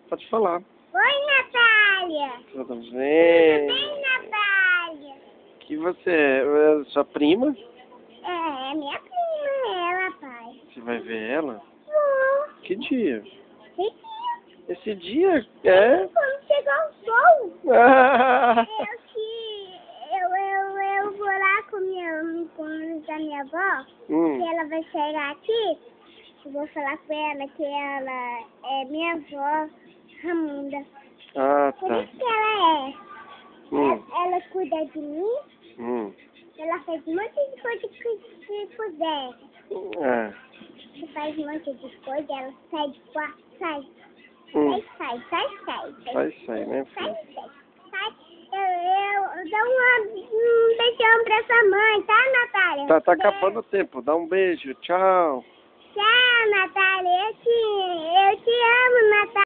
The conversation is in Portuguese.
Pode falar. Oi, Natália. Tudo Tudo bem? bem, Natália? Que você é? Sua prima? É minha prima, ela, pai. Você vai ver ela? Vou. Que dia? Que dia? Esse dia? É? Quando chegar o sol, Ah, eu vou lá com a minha avó, que ela vai chegar aqui. Eu vou falar com ela que ela é minha avó, Ramunda. Por tá. isso que ela é. Hum, Ela cuida de mim, hum. ela faz um monte de coisa que puder. Ah, Você faz um monte de coisa, ela sai de quarto, sai. Sai. sai, né, filho? Sai. Eu dou um beijão pra sua mãe, tá, Natália? Tá Beijo. acabando o tempo. Dá um beijo. Tchau. Tchau, Natália.